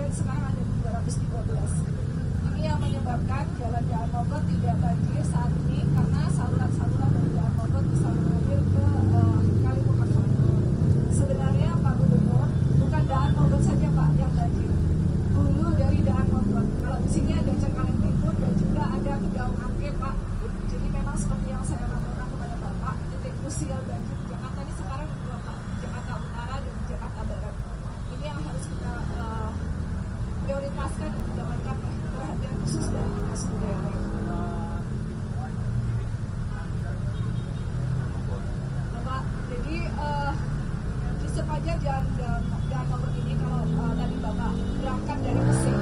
dan sekarang ada 213. Ini yang menyebabkan Jalan Daan Mogot tidak banjir saat ini karena saluran-saluran dari Daan Mogot bisa mengalir ke Kali Mukarram. Sebenarnya Pak Gubernur, bukan Daan Mogot saja Pak yang banjir. Hulu dari Daan Mogot. Kalau di sini ada Cengkareng Timur dan juga ada Kedaung Angke Pak. Jadi memang seperti yang saya laporkan kepada Bapak, titik krusial banjir di Jakarta ini sekarang dua Pak, Jakarta Utara dan Jakarta Barat. Ini yang harus kita prioritaskan dan mendapatkan perhatian khusus dari Dinas Kebudayaan. Bapak, jadi di sepanjang jalan Mogot ini kalau tadi Bapak berangkat dari Mesir,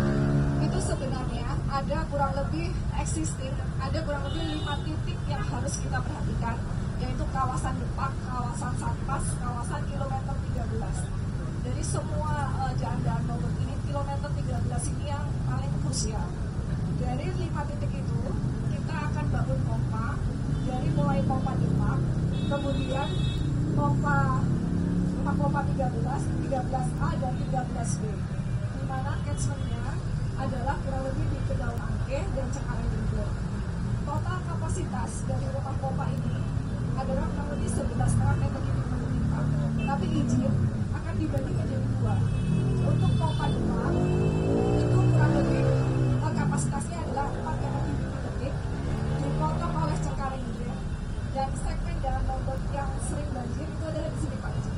itu sebenarnya ada kurang lebih existing, ada kurang lebih 5 titik yang harus kita perhatikan, yaitu kawasan Depak, kawasan Satpas, kawasan kilometer 13. Dari semua jalan Daan Mogot ini, kilometer 13 ini yang paling krusial. Dari 5 titik itu, kita akan bangun pompa, dari mulai pompa Depak, kemudian pompa 13, 13A dan 13B, di mana catchment-nya adalah kurang lebih di Kedaung Angke dan Cengkareng Timur. Total kapasitas dari rumah pompa ini adalah kurang lebih 11,5 meter kubik per menit. Tapi izin akan dibagi menjadi 2. Untuk pompa Demak itu kurang lebih kapasitasnya adalah 4 meter kubik per detik, dipotong oleh Cengkareng Timur, dan segmen Daan Mogot yang sering banjir itu adalah di sini Pak izin.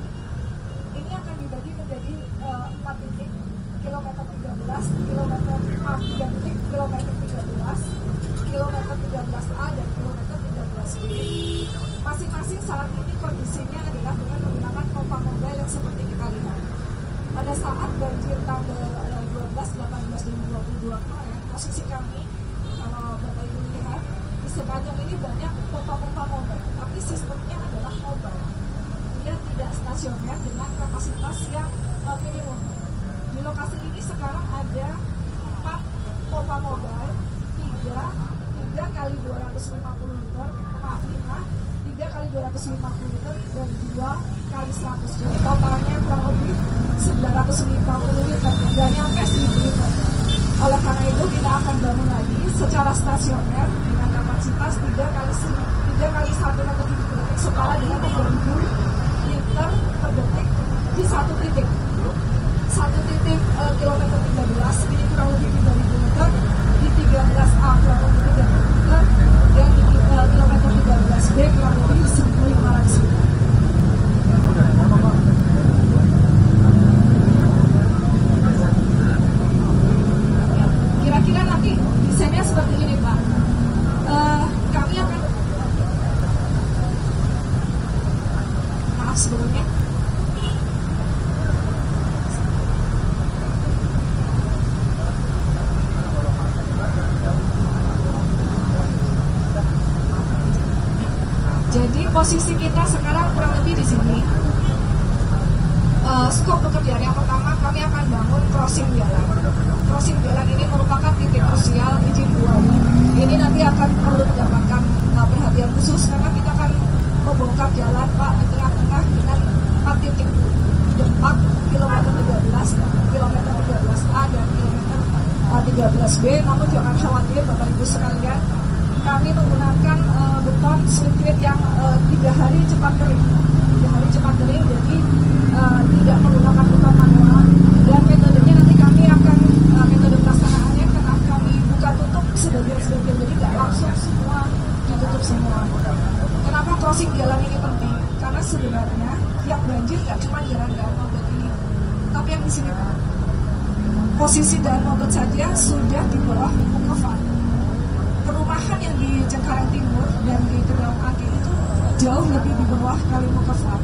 Ini akan dibagi menjadi 4 titik, kilometer 13, kilometer 3 titik, kilometer 13, kilometer 13A dan kilometer 13B. Masing-masing saat ini kondisinya adalah dengan menggunakan pompa mobile yang seperti kita lihat. Pada saat banjir tanggal 12, 18, dan 22 kemarin, posisi kami, kalau Bapak Ibu lihat, di sepanjang ini banyak pompa-pompa mobile, tapi sistemnya adalah mobile. Dia tidak stasioner dengan kapasitas yang minimum. Di lokasi ini sekarang ada 4 pompa mobile, 3 kali 250 liter, 3 kali 250 liter, dan 2 kali 100. Jadi totalnya kurang lebih 950 liter, dan nyampe 1000 liter. Oleh karena itu kita akan bangun lagi secara stasioner dengan kapasitas 3 kali 1 meter kubik per detik setara dengan 3000 liter per detik di satu titik. Satu titik kilometer 13 ini kurang lebih 3000 liter, di 13A kurang lebih 3000 liter, dan di kilometer 13B kurang lebih 1500 liter. Kira-kira nanti desainnya seperti ini Pak. Kami akan sebelumnya jadi posisi kita sekarang kurang lebih di sini. Skop pekerjaan yang pertama kami akan bangun crossing jalan. Crossing jalan ini merupakan titik krusial izin 2. Ini nanti akan perlu mendapatkan perhatian khusus karena kita akan membongkar jalan Pak di tengah-tengah dengan 4 titik Depak, kilometer 13, kilometer 13A dan kilometer 13B. Namun jangan khawatir Bapak Ibu sekalian, kami menggunakan beton sirkuit yang 3 hari cepat kering. 3 hari cepat kering, jadi tidak menggunakan beton manual. Dan metodenya nanti kami akan metode pelaksanaannya karena kami buka tutup sebagian-sebagian, jadi tidak langsung semua ditutup semua. Kenapa crossing jalan ini penting? Karena sebenarnya yang banjir nggak cuma jalan Daan Mogot ini, tapi yang di sini Pak. Posisi Daan Mogot saja sudah di bawah Mukarram. Perumahan yang di Cengkareng Timur dan di Kedaung Angke itu jauh lebih di bawah Kali Mukarram.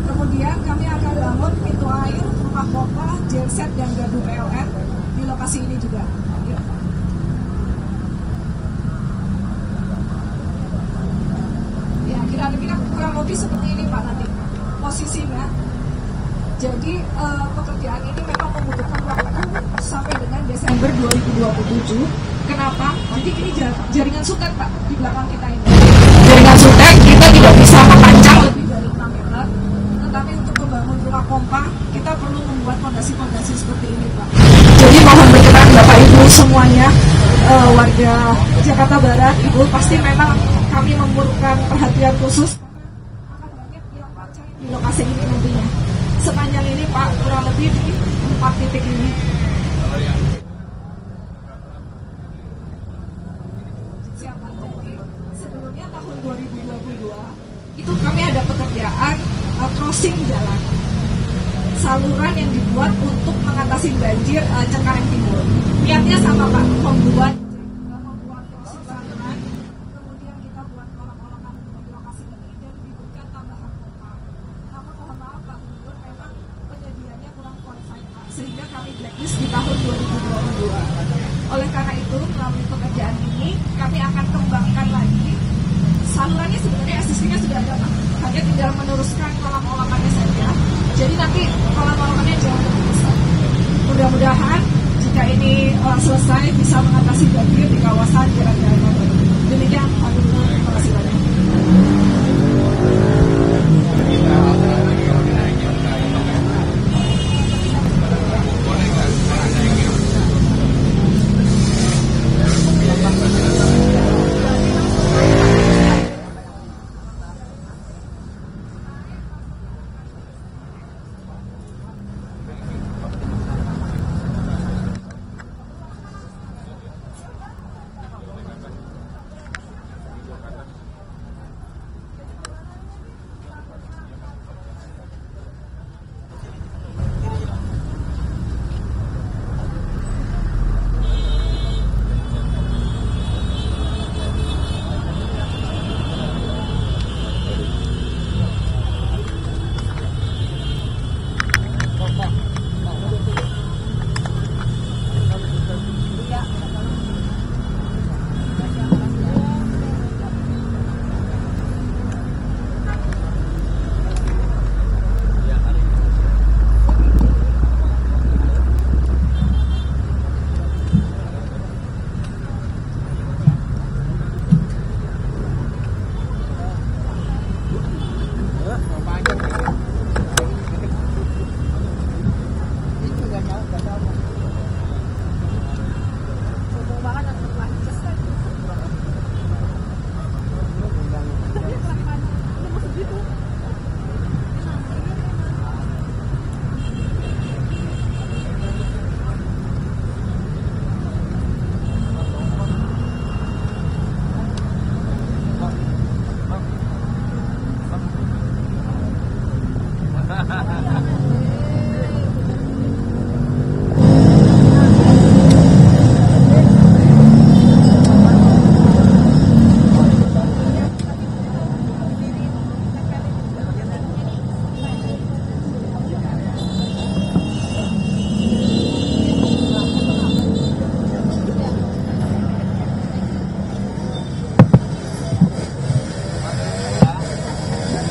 Kemudian kami akan bangun pintu air, rumah pompa, genset dan gardu PLN di lokasi ini juga. Ya, kira-kira kurang lebih seperti ini Pak nanti posisinya. Jadi pekerjaan ini memang membutuhkan waktu sampai dengan Desember 2027. Kenapa? Jadi ini jaringan sutet Pak di belakang kita ini. Jaringan sutet kita tidak bisa memanjang lebih dari 6 meter. Tetapi untuk membangun rumah pompa kita kita perlu membuat fondasi-fondasi seperti ini, Pak. Jadi mohon berkenan Bapak Ibu semuanya, warga Jakarta Barat, Ibu, pasti memang kami memerlukan perhatian khusus karena akan banyak yang pacar di lokasi ini nantinya. Sepanjang ini Pak, kurang lebih di 4 titik ini. Siapa? Jadi sebelumnya tahun 2022 itu kami ada pekerjaan crossing jalan, saluran yang dibuat untuk mengatasi banjir Cengkareng Timur. Niatnya sama Pak, membuat crossing saluran, kemudian kita buat kolam-kolaman di lokasi ini dan diberikan tambahan pompa. Namun mohon maaf Pak Gubernur, memang penyediaannya kurang qualified Pak, sehingga kami blacklist di tahun 2022. Oleh karena itu, melalui pekerjaan ini, kami akan kembangkan lagi. Salurannya sebenarnya SSC-nya sudah ada Pak, hanya tinggal meneruskan kolam-kolamannya saja. Jadi nanti kolam-kolamannya jauh lebih besar. Mudah-mudahan jika ini selesai bisa mengatasi banjir di kawasan Jalan-Jalan Motor. Demikian Pak Gubernur, terima kasih banyak.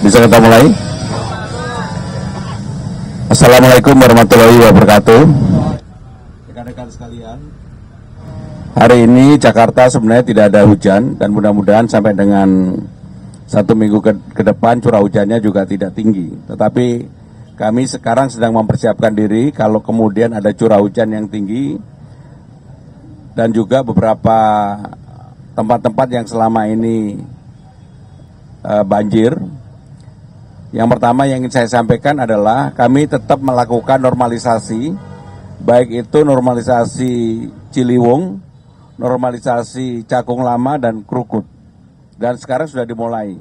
Bisa kita mulai? Assalamualaikum warahmatullahi wabarakatuh. Rekan-rekan sekalian, hari ini Jakarta sebenarnya tidak ada hujan dan mudah-mudahan sampai dengan 1 minggu ke depan curah hujannya juga tidak tinggi. Tetapi kami sekarang sedang mempersiapkan diri kalau kemudian ada curah hujan yang tinggi dan juga beberapa tempat-tempat yang selama ini banjir. Yang pertama yang ingin saya sampaikan adalah kami tetap melakukan normalisasi, baik itu normalisasi Ciliwung, normalisasi Cakung Lama, dan Krukut. Dan sekarang sudah dimulai.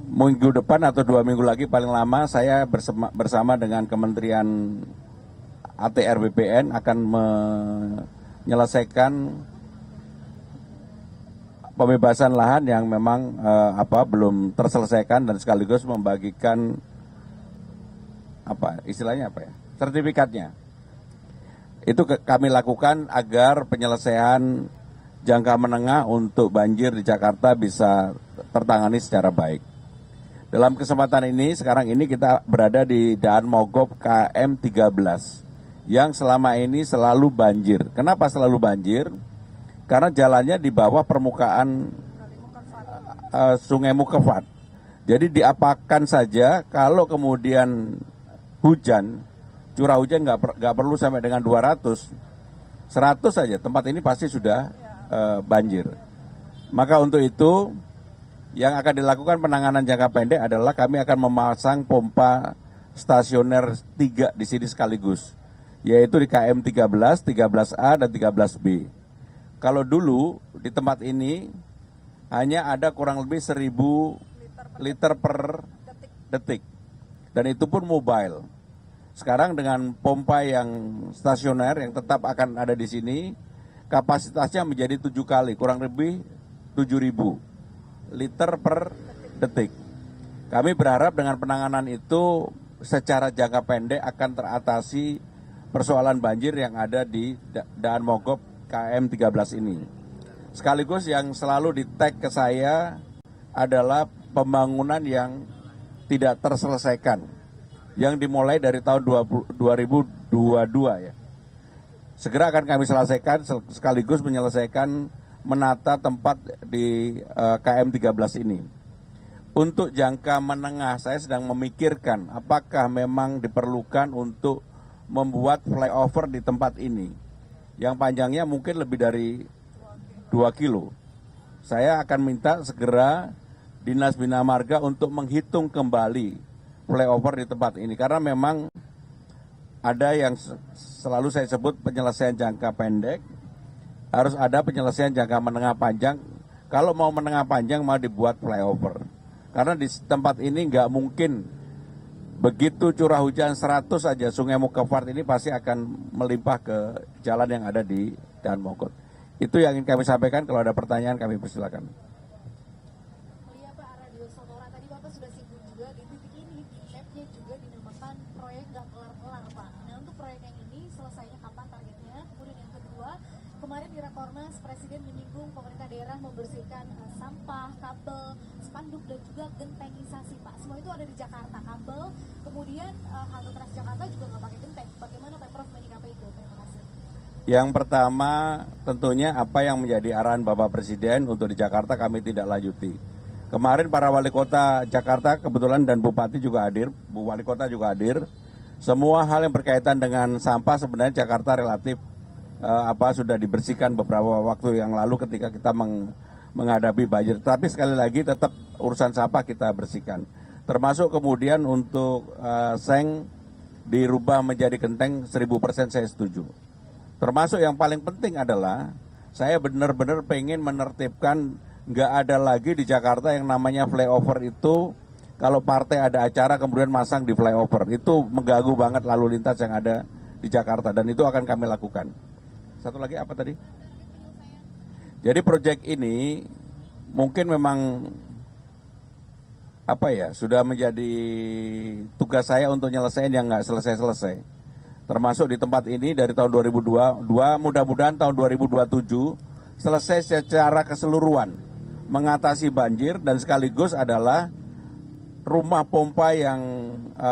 Minggu depan atau 2 minggu lagi paling lama saya bersama dengan Kementerian ATR BPN akan menyelesaikan pembebasan lahan yang memang belum terselesaikan dan sekaligus membagikan sertifikatnya. Itu kami lakukan agar penyelesaian jangka menengah untuk banjir di Jakarta bisa tertangani secara baik. Dalam kesempatan ini, sekarang ini kita berada di Daan Mogok KM 13 yang selama ini selalu banjir. Kenapa selalu banjir? Karena jalannya di bawah permukaan Sungai Mukefat. Jadi diapakan saja kalau kemudian hujan, curah hujan nggak perlu sampai dengan 200, 100 saja tempat ini pasti sudah banjir. Maka untuk itu yang akan dilakukan penanganan jangka pendek adalah kami akan memasang pompa stasioner 3 di sini sekaligus, yaitu di KM 13, 13A, dan 13B. Kalau dulu di tempat ini hanya ada kurang lebih 1000 liter per detik, dan itu pun mobile. Sekarang dengan pompa yang stasioner yang tetap akan ada di sini, kapasitasnya menjadi 7 kali, kurang lebih 7.000 liter per detik. Kami berharap dengan penanganan itu secara jangka pendek akan teratasi persoalan banjir yang ada di Daan Mogot KM 13 ini. Sekaligus yang selalu di-tag ke saya adalah pembangunan yang tidak terselesaikan, yang dimulai dari tahun 2022 ya. Segera akan kami selesaikan, sekaligus menyelesaikan menata tempat di KM 13 ini. Untuk jangka menengah saya sedang memikirkan apakah memang diperlukan untuk membuat flyover di tempat ini yang panjangnya mungkin lebih dari 2 kilo. Saya akan minta segera Dinas Bina Marga untuk menghitung kembali flyover di tempat ini, karena memang ada yang selalu saya sebut penyelesaian jangka pendek, harus ada penyelesaian jangka menengah panjang. Kalau mau menengah panjang mau dibuat flyover, karena di tempat ini nggak mungkin begitu curah hujan 100 saja Sungai Mukefart ini pasti akan melimpah ke jalan yang ada di Daan Mogot. Itu yang ingin kami sampaikan. Kalau ada pertanyaan kami persilakan. Iya Pak, Radio Sonora tadi Bapak sudah singgung juga di titik ini di mapnya juga dinamakan proyek nggak kelar-kelar Pak. Nah untuk proyek yang ini selesainya kapan targetnya? Kemudian yang kedua, kemarin di Rakornas Presiden menyinggung pemerintah daerah membersihkan sampah, kabel, spanduk dan juga gentengisasi Pak. Semua itu ada di Jakarta, kabel, kemudian halte Transjakarta juga nggak pakai genteng. Bagaimana Pemprov menyikapi itu? Terima kasih. Yang pertama tentunya apa yang menjadi arahan Bapak Presiden untuk di Jakarta kami tidak lanjuti. Kemarin para wali kota Jakarta kebetulan dan Bupati juga hadir, Bu Wali Kota juga hadir. Semua hal yang berkaitan dengan sampah sebenarnya Jakarta relatif sudah dibersihkan beberapa waktu yang lalu ketika kita menghadapi banjir. Tapi sekali lagi tetap urusan sampah kita bersihkan. Termasuk kemudian untuk seng dirubah menjadi genteng 1000% saya setuju. Termasuk yang paling penting adalah saya benar-benar pengen menertibkan, nggak ada lagi di Jakarta yang namanya flyover itu. Kalau partai ada acara kemudian masang di flyover, itu mengganggu banget lalu lintas yang ada di Jakarta, dan itu akan kami lakukan. Satu lagi apa tadi? Jadi proyek ini mungkin memang sudah menjadi tugas saya untuk nyelesain yang nggak selesai-selesai. Termasuk di tempat ini dari tahun 2022, mudah-mudahan tahun 2027 selesai secara keseluruhan mengatasi banjir, dan sekaligus adalah rumah pompa yang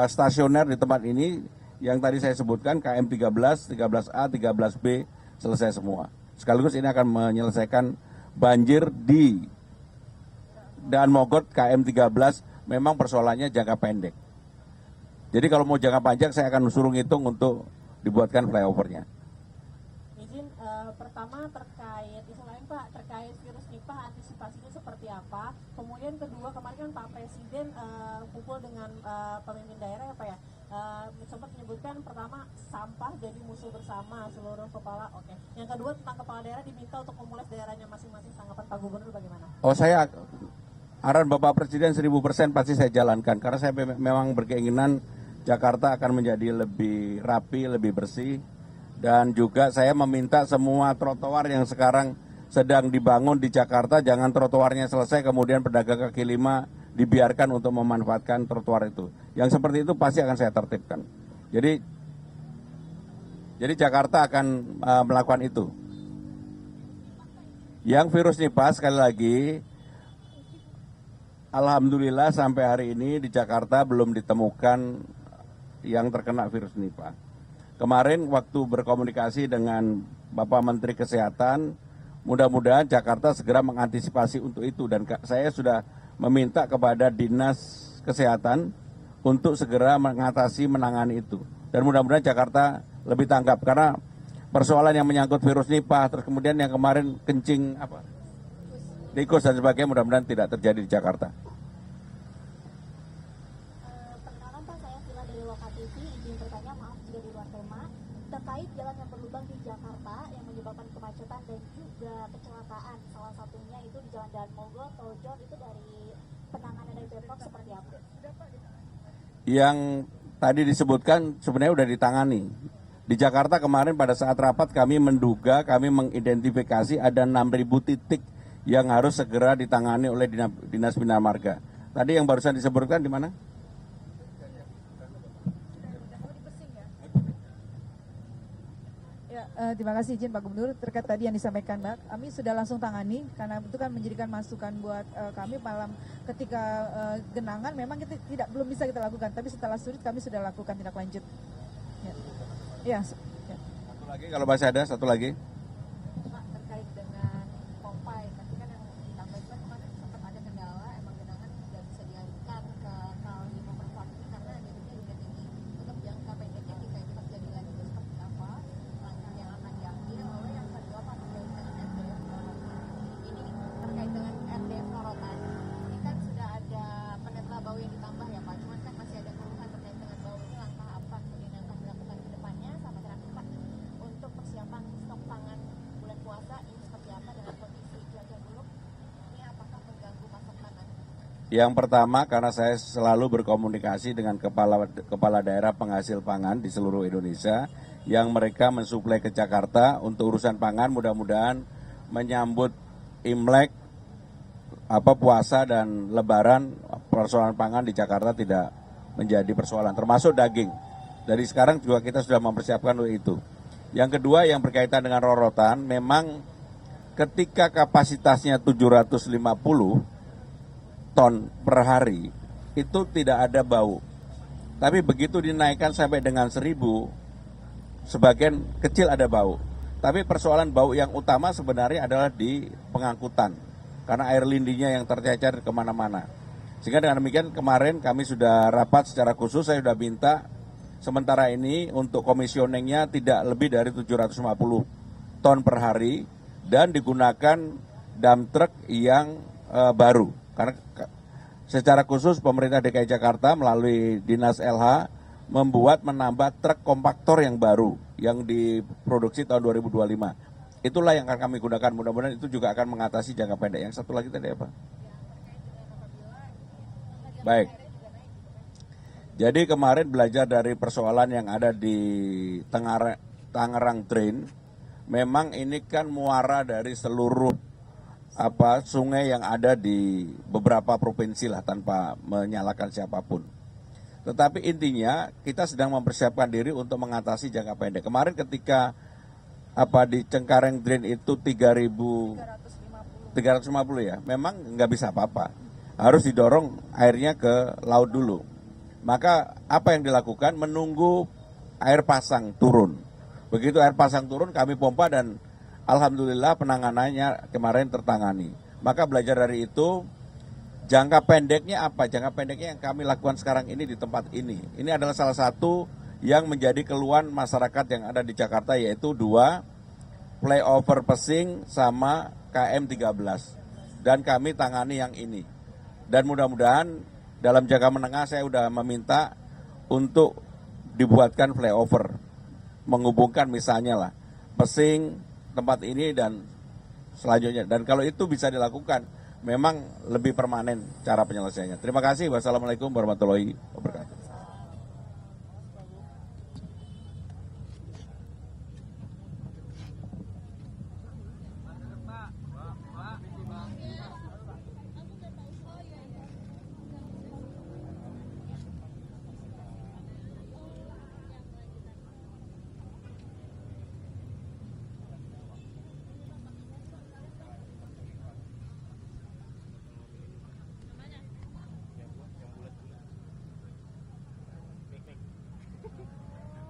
stasioner di tempat ini yang tadi saya sebutkan KM 13, 13A, 13B selesai semua. Sekaligus ini akan menyelesaikan banjir di Daan Mogot KM 13. Memang persoalannya jangka pendek. Jadi kalau mau jangka panjang saya akan suruh ngitung untuk dibuatkan flyovernya. Izin pertama terkait isu lain Pak, terkait virus Nipah, antisipasinya seperti apa? Kemudian kedua, kemarin kan Pak Presiden kumpul dengan pemimpin daerah ya Pak ya, sempat menyebutkan pertama sampah jadi musuh bersama seluruh kepala. Oke. Yang kedua tentang kepala daerah diminta untuk memulai daerahnya masing-masing. Tanggapan Pak Gubernur bagaimana? Saya arahan Bapak Presiden 1000% pasti saya jalankan, karena saya memang berkeinginan Jakarta akan menjadi lebih rapi, lebih bersih, dan juga saya meminta semua trotoar yang sekarang sedang dibangun di Jakarta, jangan trotoarnya selesai kemudian pedagang kaki lima dibiarkan untuk memanfaatkan trotoar itu. Yang seperti itu pasti akan saya tertibkan. Jadi Jakarta akan melakukan itu. Yang virus Nipah sekali lagi, alhamdulillah sampai hari ini di Jakarta belum ditemukan yang terkena virus Nipah. Kemarin waktu berkomunikasi dengan Bapak Menteri Kesehatan, mudah-mudahan Jakarta segera mengantisipasi untuk itu, dan saya sudah meminta kepada Dinas Kesehatan untuk segera menangani itu. Dan mudah-mudahan Jakarta lebih tanggap karena persoalan yang menyangkut virus Nipah, terus kemudian yang kemarin kencing tikus dan sebagainya, mudah-mudahan tidak terjadi di Jakarta. Perkenalkan Pak, saya Vila dari Loka TV. Izin bertanya, maaf jika di luar tema, terkait jalan yang berlubang di Jakarta yang menyebabkan kemacetan dan juga kecelakaan. Salah satunya itu di Jalan Daan Mogot, Tojol, itu dari penanganan dari Pemprov seperti apa? Yang tadi disebutkan sebenarnya sudah ditangani. Di Jakarta kemarin pada saat rapat kami mengidentifikasi ada 6.000 titik yang harus segera ditangani oleh Dinas Bina Marga. Tadi yang barusan disebutkan di mana? Terima kasih izin Pak Gubernur terkait tadi yang disampaikan Mbak. Kami sudah langsung tangani karena itu kan menjadikan masukan buat kami malam ketika genangan memang kita belum bisa kita lakukan, tapi setelah surut kami sudah lakukan tindak lanjut. Ya. Satu lagi kalau masih ada, satu lagi. Pak, terkait dengan Pompai, nanti kan yang ditambah juga kemarin sempat ada kendala, emang genangan tidak bisa dialihkan ke kali Perempuan ini karena debitnya juga tinggi. Untuk jangka pendeknya jika itu terjadi lagi seperti apa langkah yang akan diambil? Lalu yang kedua Pak, terkait dengan RDF Rorotan. Ini terkait dengan RDF Rorotan, ini kan sudah ada penetra bau yang ditambah ya Pak, cuman kan masih ada keluhan terkait dengan bau ini, langkah apa kemudian yang akan dilakukan ke depannya? Sama terakhir Pak, untuk persiapan stok pangan bulan puasa ini seperti apa dengan kondisi cuaca buruk? Ini apakah mengganggu pasokan nanti? Yang pertama, karena saya selalu berkomunikasi dengan kepala daerah penghasil pangan di seluruh Indonesia yang mereka mensuplai ke Jakarta untuk urusan pangan, mudah-mudahan menyambut Imlek, puasa dan Lebaran, persoalan pangan di Jakarta tidak menjadi persoalan, termasuk daging. Dari sekarang juga kita sudah mempersiapkan untuk itu. Yang kedua yang berkaitan dengan rorotan, memang ketika kapasitasnya 750 ton per hari, itu tidak ada bau. Tapi begitu dinaikkan sampai dengan 1.000, sebagian kecil ada bau. Tapi persoalan bau yang utama sebenarnya adalah di pengangkutan. Karena air lindinya yang tercecer kemana-mana. Sehingga dengan demikian kemarin kami sudah rapat secara khusus, saya sudah minta sementara ini untuk komisioningnya tidak lebih dari 750 ton per hari dan digunakan dump truck yang baru. Karena secara khusus pemerintah DKI Jakarta melalui Dinas LH menambah truk kompaktor yang baru yang diproduksi tahun 2025. Itulah yang akan kami gunakan, mudah-mudahan itu juga akan mengatasi jangka pendek. Yang satu lagi tadi apa? Baik. Jadi kemarin belajar dari persoalan yang ada di Tangerang Drain, memang ini kan muara dari seluruh sungai yang ada di beberapa provinsi lah tanpa menyalahkan siapapun. Tetapi intinya kita sedang mempersiapkan diri untuk mengatasi jangka pendek. Kemarin ketika di Cengkareng Drain itu 350 ya, memang nggak bisa apa-apa. Harus didorong airnya ke laut dulu. Maka apa yang dilakukan? Menunggu air pasang turun. Begitu air pasang turun kami pompa dan alhamdulillah penanganannya kemarin tertangani. Maka belajar dari itu, jangka pendeknya apa? Jangka pendeknya yang kami lakukan sekarang ini di tempat ini. Ini adalah salah satu yang menjadi keluhan masyarakat yang ada di Jakarta, yaitu 2 flyover Pesing sama KM 13. Dan kami tangani yang ini. Dan mudah-mudahan dalam jangka menengah saya sudah meminta untuk dibuatkan flyover menghubungkan misalnya lah Pesing tempat ini dan selanjutnya. Dan kalau itu bisa dilakukan, memang lebih permanen cara penyelesaiannya. Terima kasih. Wassalamualaikum warahmatullahi wabarakatuh.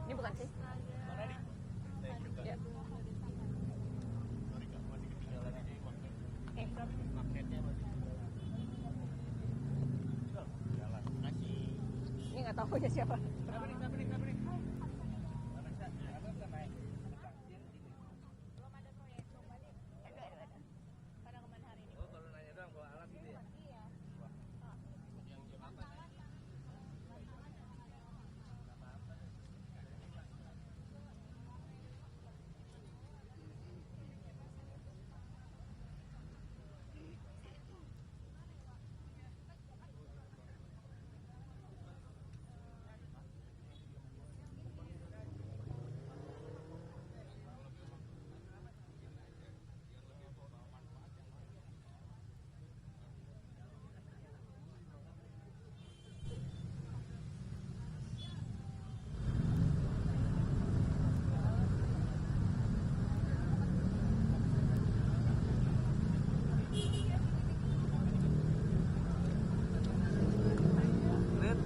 Ini bukan sih? Ini siapa? Belum ada proyek, belum balik. Ada. Pada kemana hari ini? Oh, kalau nanya doang bawa alat gitu ya? Iya. Lihat.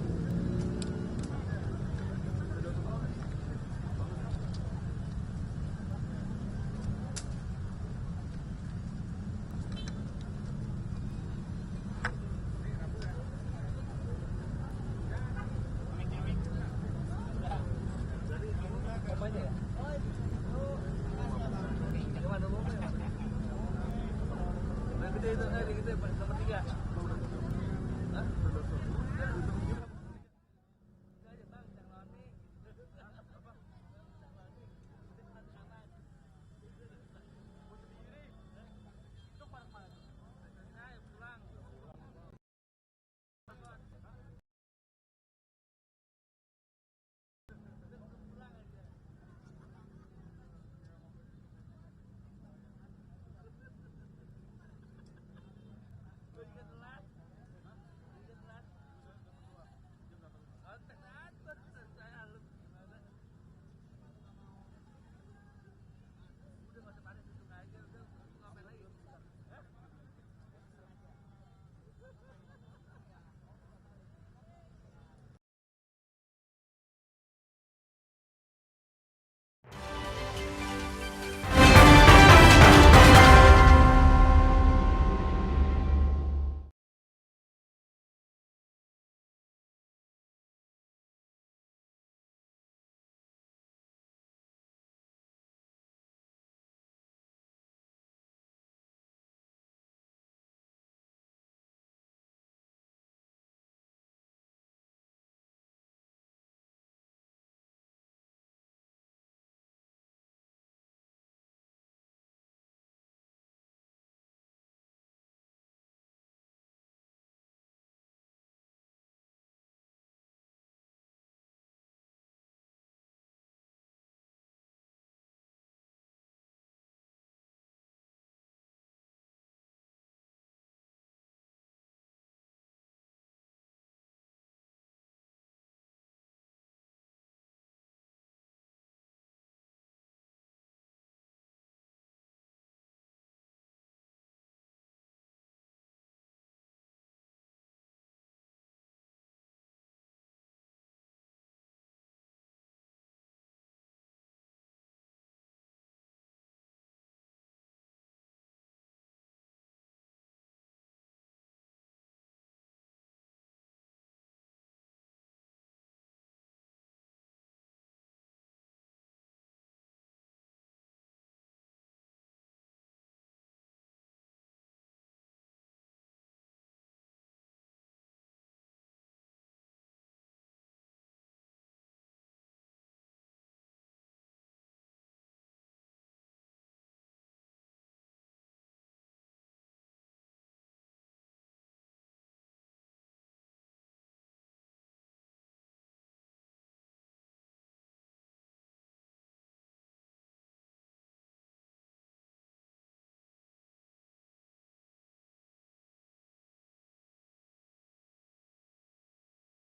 Kampanye ya? Gimana mau? Nah, gede itu, nomor 3.